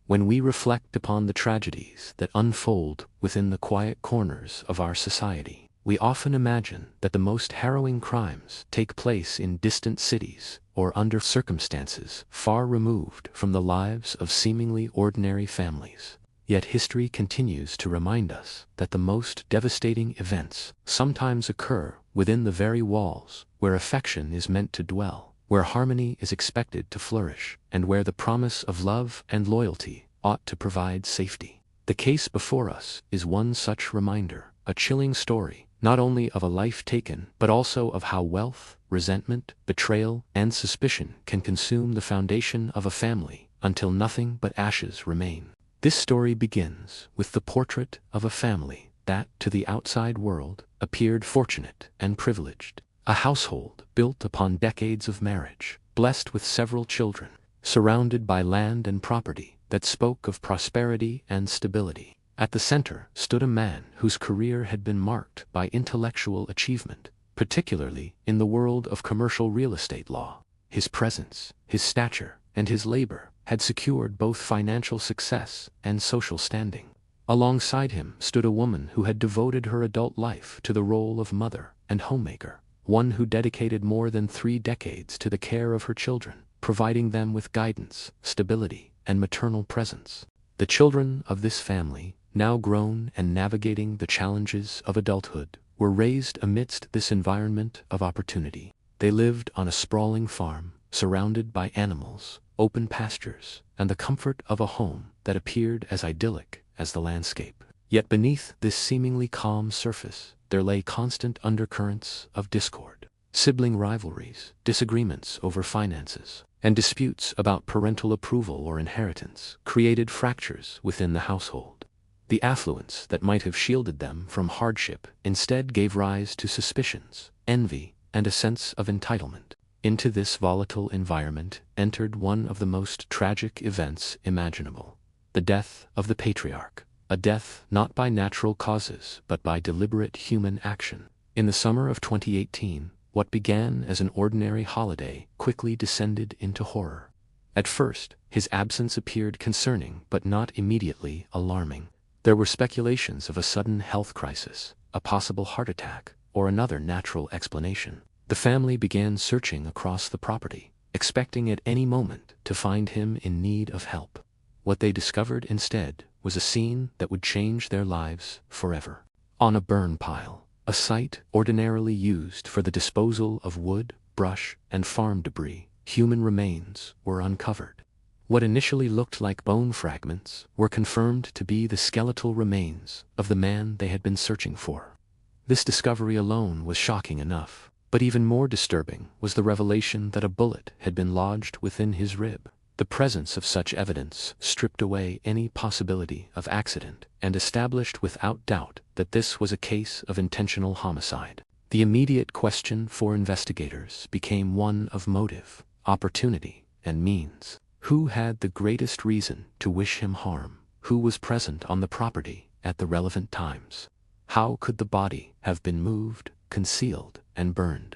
When we reflect upon the tragedies that unfold within the quiet corners of our society, we often imagine that the most harrowing crimes take place in distant cities or under circumstances far removed from the lives of seemingly ordinary families. Yet history continues to remind us that the most devastating events sometimes occur within the very walls where affection is meant to dwell, where harmony is expected to flourish, and where the promise of love and loyalty ought to provide safety. The case before us is one such reminder, a chilling story, not only of a life taken, but also of how wealth, resentment, betrayal, and suspicion can consume the foundation of a family until nothing but ashes remain. This story begins with the portrait of a family that, to the outside world, appeared fortunate and privileged. A household built upon decades of marriage, blessed with several children, surrounded by land and property that spoke of prosperity and stability. At the center stood a man whose career had been marked by intellectual achievement, particularly in the world of commercial real estate law. His presence, his stature, and his labor had secured both financial success and social standing. Alongside him stood a woman who had devoted her adult life to the role of mother and homemaker, one who dedicated more than 3 decades to the care of her children, providing them with guidance, stability, and maternal presence. The children of this family, now grown and navigating the challenges of adulthood, were raised amidst this environment of opportunity. They lived on a sprawling farm, surrounded by animals, open pastures, and the comfort of a home that appeared as idyllic as the landscape. Yet beneath this seemingly calm surface, there lay constant undercurrents of discord. Sibling rivalries, disagreements over finances, and disputes about parental approval or inheritance created fractures within the household. The affluence that might have shielded them from hardship instead gave rise to suspicions, envy, and a sense of entitlement. Into this volatile environment entered one of the most tragic events imaginable: the death of the patriarch. A death not by natural causes but by deliberate human action. In the summer of 2018, what began as an ordinary holiday quickly descended into horror. At first, his absence appeared concerning but not immediately alarming. There were speculations of a sudden health crisis, a possible heart attack, or another natural explanation. The family began searching across the property, expecting at any moment to find him in need of help. What they discovered instead was a scene that would change their lives forever. On a burn pile, a site ordinarily used for the disposal of wood, brush, and farm debris, human remains were uncovered. What initially looked like bone fragments were confirmed to be the skeletal remains of the man they had been searching for. This discovery alone was shocking enough, but even more disturbing was the revelation that a bullet had been lodged within his rib. The presence of such evidence stripped away any possibility of accident and established without doubt that this was a case of intentional homicide. The immediate question for investigators became one of motive, opportunity, and means. Who had the greatest reason to wish him harm? Who was present on the property at the relevant times? How could the body have been moved, concealed, and burned?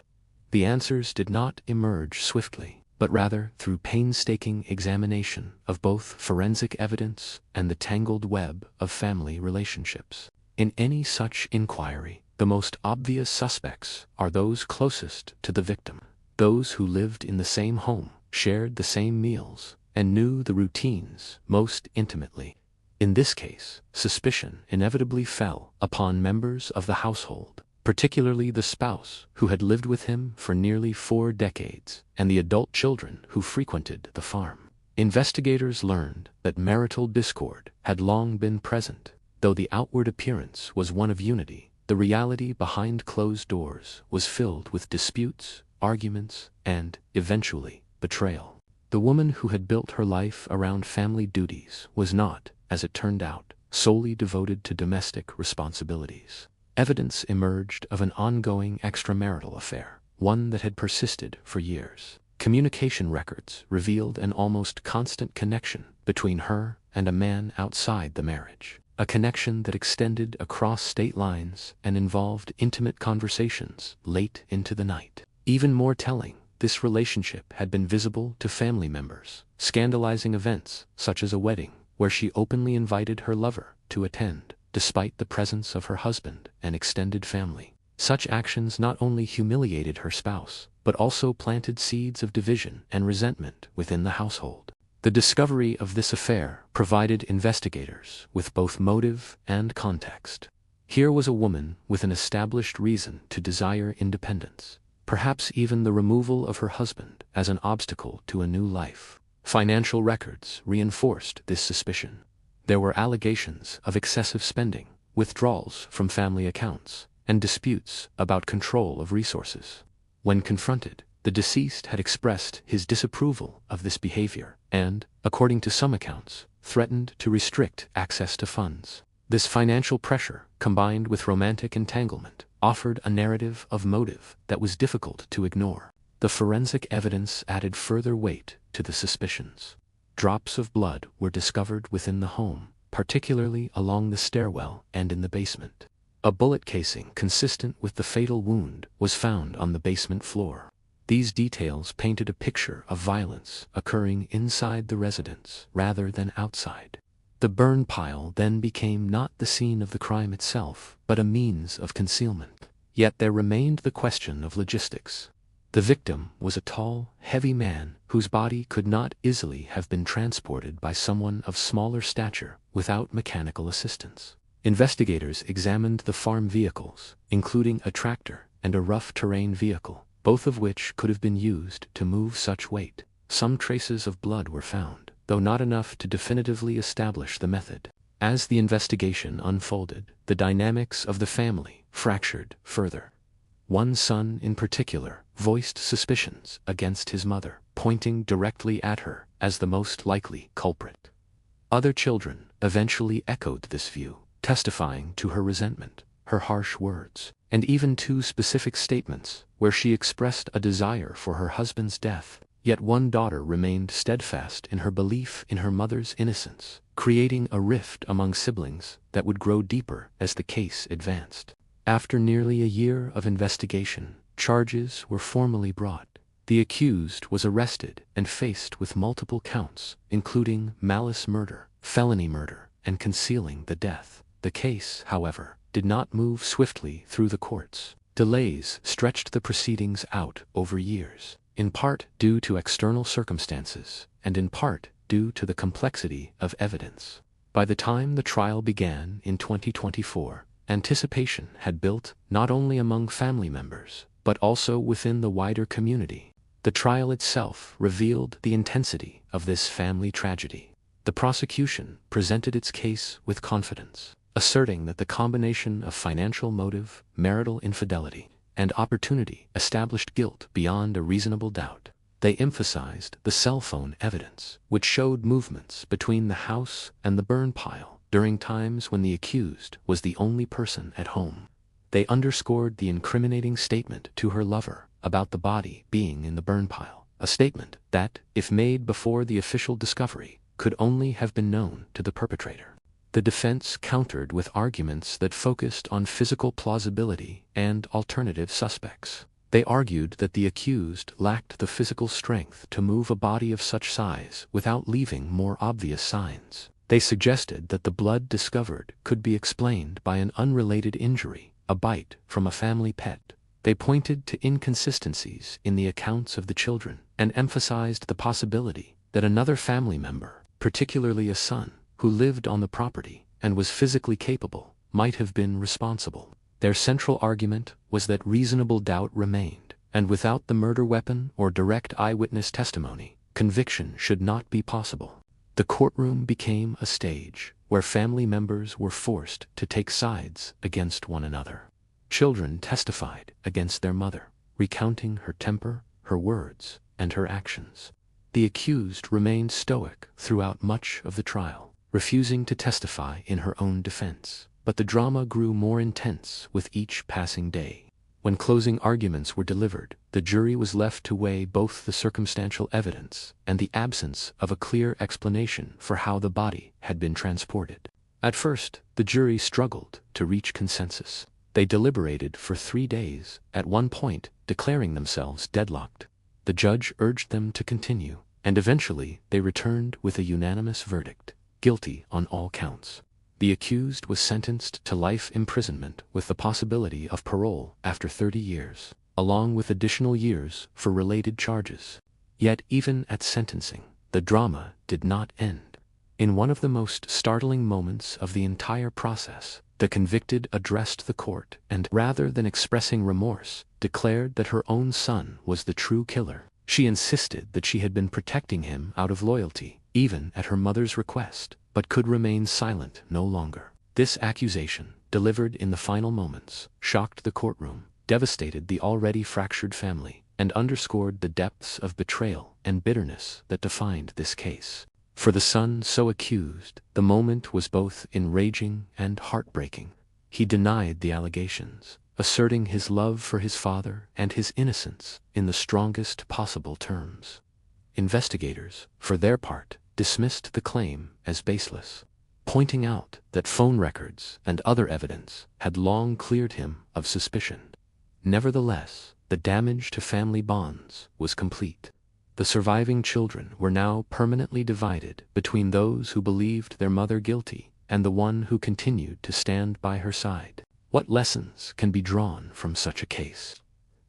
The answers did not emerge swiftly, but rather through painstaking examination of both forensic evidence and the tangled web of family relationships. In any such inquiry, the most obvious suspects are those closest to the victim, those who lived in the same home, shared the same meals, and knew the routines most intimately. In this case, suspicion inevitably fell upon members of the household, particularly the spouse who had lived with him for nearly 4 decades, and the adult children who frequented the farm. Investigators learned that marital discord had long been present. Though the outward appearance was one of unity, the reality behind closed doors was filled with disputes, arguments, and, eventually, betrayal. The woman who had built her life around family duties was not, as it turned out, solely devoted to domestic responsibilities. Evidence emerged of an ongoing extramarital affair, one that had persisted for years. Communication records revealed an almost constant connection between her and a man outside the marriage, a connection that extended across state lines and involved intimate conversations late into the night. Even more telling, this relationship had been visible to family members. Scandalizing events, such as a wedding, where she openly invited her lover to attend, despite the presence of her husband and extended family. Such actions not only humiliated her spouse, but also planted seeds of division and resentment within the household. The discovery of this affair provided investigators with both motive and context. Here was a woman with an established reason to desire independence, perhaps even the removal of her husband as an obstacle to a new life. Financial records reinforced this suspicion. There were allegations of excessive spending, withdrawals from family accounts, and disputes about control of resources. When confronted, the deceased had expressed his disapproval of this behavior and, according to some accounts, threatened to restrict access to funds. This financial pressure, combined with romantic entanglement, offered a narrative of motive that was difficult to ignore. The forensic evidence added further weight to the suspicions. Drops of blood were discovered within the home, particularly along the stairwell and in the basement. A bullet casing consistent with the fatal wound was found on the basement floor. These details painted a picture of violence occurring inside the residence rather than outside. The burn pile then became not the scene of the crime itself, but a means of concealment. Yet there remained the question of logistics. The victim was a tall, heavy man whose body could not easily have been transported by someone of smaller stature without mechanical assistance. Investigators examined the farm vehicles, including a tractor and a rough terrain vehicle, both of which could have been used to move such weight. Some traces of blood were found, though not enough to definitively establish the method. As the investigation unfolded, the dynamics of the family fractured further. One son in particular voiced suspicions against his mother, pointing directly at her as the most likely culprit. Other children eventually echoed this view, testifying to her resentment, her harsh words, and even two specific statements where she expressed a desire for her husband's death. Yet one daughter remained steadfast in her belief in her mother's innocence, creating a rift among siblings that would grow deeper as the case advanced. After nearly a year of investigation, charges were formally brought. The accused was arrested and faced with multiple counts, including malice murder, felony murder, and concealing the death. The case, however, did not move swiftly through the courts. Delays stretched the proceedings out over years, in part due to external circumstances, and in part due to the complexity of evidence. By the time the trial began in 2024, anticipation had built not only among family members, but also within the wider community. The trial itself revealed the intensity of this family tragedy. The prosecution presented its case with confidence, asserting that the combination of financial motive, marital infidelity, and opportunity established guilt beyond a reasonable doubt. They emphasized the cell phone evidence, which showed movements between the house and the burn pile during times when the accused was the only person at home. They underscored the incriminating statement to her lover about the body being in the burn pile, a statement that, if made before the official discovery, could only have been known to the perpetrator. The defense countered with arguments that focused on physical plausibility and alternative suspects. They argued that the accused lacked the physical strength to move a body of such size without leaving more obvious signs. They suggested that the blood discovered could be explained by an unrelated injury, a bite from a family pet. They pointed to inconsistencies in the accounts of the children and emphasized the possibility that another family member, particularly a son, who lived on the property and was physically capable, might have been responsible. Their central argument was that reasonable doubt remained, and without the murder weapon or direct eyewitness testimony, conviction should not be possible. The courtroom became a stage where family members were forced to take sides against one another. Children testified against their mother, recounting her temper, her words, and her actions. The accused remained stoic throughout much of the trial, refusing to testify in her own defense. But the drama grew more intense with each passing day. When closing arguments were delivered, the jury was left to weigh both the circumstantial evidence and the absence of a clear explanation for how the body had been transported. At first, the jury struggled to reach consensus. They deliberated for 3 days, at one point declaring themselves deadlocked. The judge urged them to continue, and eventually they returned with a unanimous verdict. guilty on all counts. The accused was sentenced to life imprisonment with the possibility of parole after 30 years, along with additional years for related charges. Yet even at sentencing, the drama did not end. In one of the most startling moments of the entire process, the convicted addressed the court and, rather than expressing remorse, declared that her own son was the true killer. She insisted that she had been protecting him out of loyalty, even at her mother's request, but could remain silent no longer. This accusation, delivered in the final moments, shocked the courtroom, devastated the already fractured family, and underscored the depths of betrayal and bitterness that defined this case. For the son so accused, the moment was both enraging and heartbreaking. He denied the allegations, asserting his love for his father and his innocence in the strongest possible terms. Investigators, for their part, dismissed the claim as baseless, pointing out that phone records and other evidence had long cleared him of suspicion. Nevertheless, the damage to family bonds was complete. The surviving children were now permanently divided between those who believed their mother guilty and the one who continued to stand by her side. What lessons can be drawn from such a case?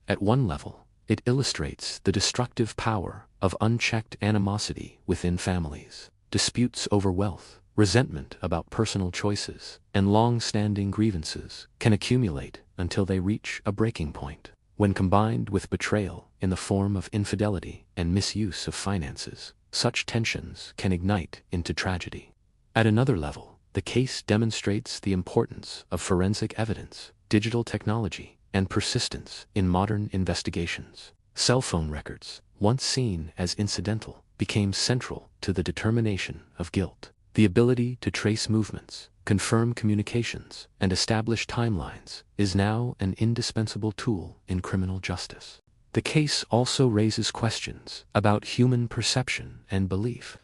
At one level, it illustrates the destructive power of unchecked animosity within families. Disputes over wealth, resentment about personal choices, and long-standing grievances can accumulate until they reach a breaking point. When combined with betrayal in the form of infidelity and misuse of finances, such tensions can ignite into tragedy. At another level, the case demonstrates the importance of forensic evidence, digital technology, and persistence in modern investigations. Cell phone records, once seen as incidental, became central to the determination of guilt. The ability to trace movements, confirm communications, and establish timelines is now an indispensable tool in criminal justice. The case also raises questions about human perception and belief.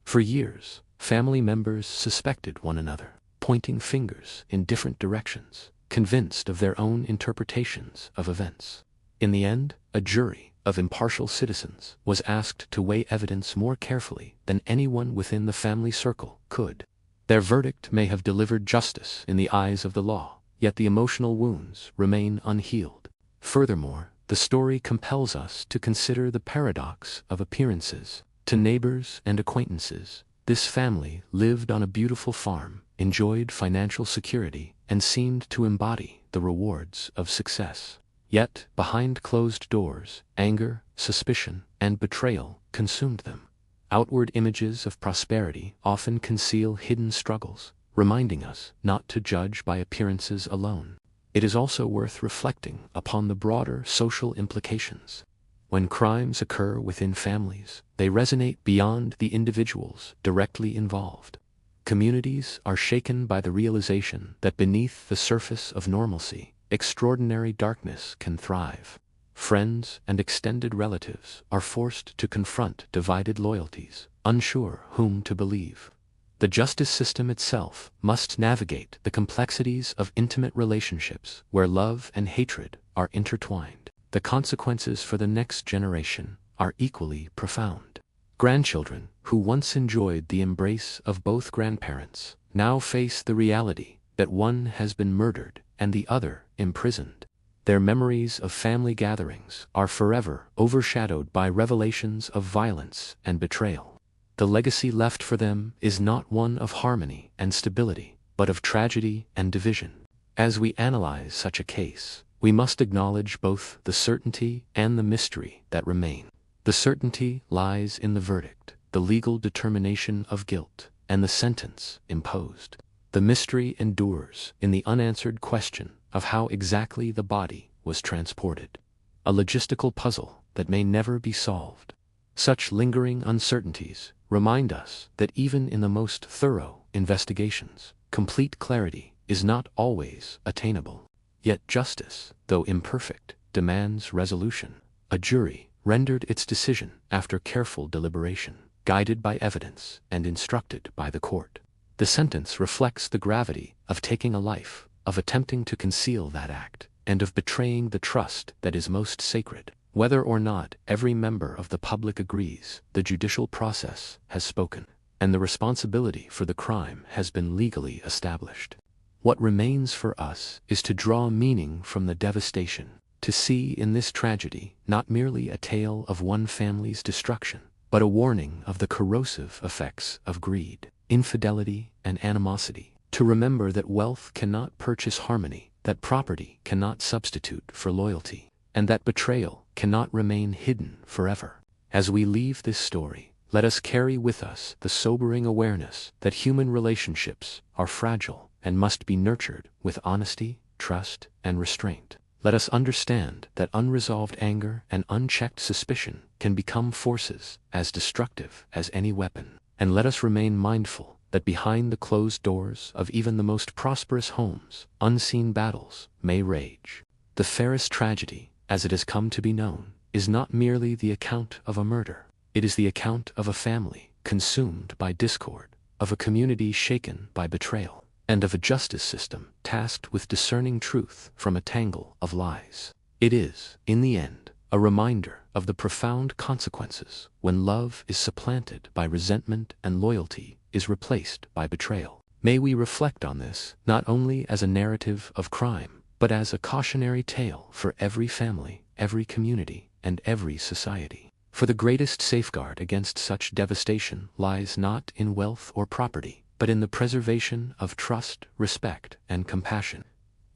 For years, family members suspected one another, pointing fingers in different directions, convinced of their own interpretations of events. In the end, a jury of impartial citizens was asked to weigh evidence more carefully than anyone within the family circle could. Their verdict may have delivered justice in the eyes of the law, yet the emotional wounds remain unhealed. Furthermore, the story compels us to consider the paradox of appearances. To neighbors and acquaintances, this family lived on a beautiful farm, enjoyed financial security, and seemed to embody the rewards of success. Yet, behind closed doors, anger, suspicion, and betrayal consumed them. Outward images of prosperity often conceal hidden struggles, reminding us not to judge by appearances alone. It is also worth reflecting upon the broader social implications. When crimes occur within families, they resonate beyond the individuals directly involved. Communities are shaken by the realization that beneath the surface of normalcy, extraordinary darkness can thrive. Friends and extended relatives are forced to confront divided loyalties, unsure whom to believe. The justice system itself must navigate the complexities of intimate relationships where love and hatred are intertwined. The consequences for the next generation are equally profound. Grandchildren, who once enjoyed the embrace of both grandparents, now face the reality that one has been murdered and the other imprisoned. Their memories of family gatherings are forever overshadowed by revelations of violence and betrayal. The legacy left for them is not one of harmony and stability, but of tragedy and division. As we analyze such a case, we must acknowledge both the certainty and the mystery that remain. The certainty lies in the verdict, the legal determination of guilt, and the sentence imposed. The mystery endures in the unanswered question of how exactly the body was transported, a logistical puzzle that may never be solved. Such lingering uncertainties remind us that even in the most thorough investigations, complete clarity is not always attainable. Yet justice, though imperfect, demands resolution. A jury rendered its decision after careful deliberation, guided by evidence and instructed by the court. The sentence reflects the gravity of taking a life, of attempting to conceal that act, and of betraying the trust that is most sacred. Whether or not every member of the public agrees, the judicial process has spoken. and the responsibility for the crime has been legally established. What remains for us is to draw meaning from the devastation, to see in this tragedy not merely a tale of one family's destruction, but a warning of the corrosive effects of greed, infidelity, and animosity, to remember that wealth cannot purchase harmony, that property cannot substitute for loyalty, and that betrayal cannot remain hidden forever. As we leave this story, let us carry with us the sobering awareness that human relationships are fragile and must be nurtured with honesty, trust, and restraint. Let us understand that unresolved anger and unchecked suspicion can become forces as destructive as any weapon. And let us remain mindful that behind the closed doors of even the most prosperous homes, unseen battles may rage. The Ferris tragedy, as it has come to be known, is not merely the account of a murder. It is the account of a family consumed by discord, of a community shaken by betrayal, and of a justice system tasked with discerning truth from a tangle of lies. It is, in the end, a reminder of the profound consequences when love is supplanted by resentment and loyalty is replaced by betrayal. May we reflect on this not only as a narrative of crime, but as a cautionary tale for every family, every community, and every society. For the greatest safeguard against such devastation lies not in wealth or property, but in the preservation of trust, respect, and compassion.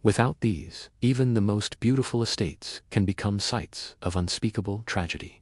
Without these, even the most beautiful estates can become sites of unspeakable tragedy.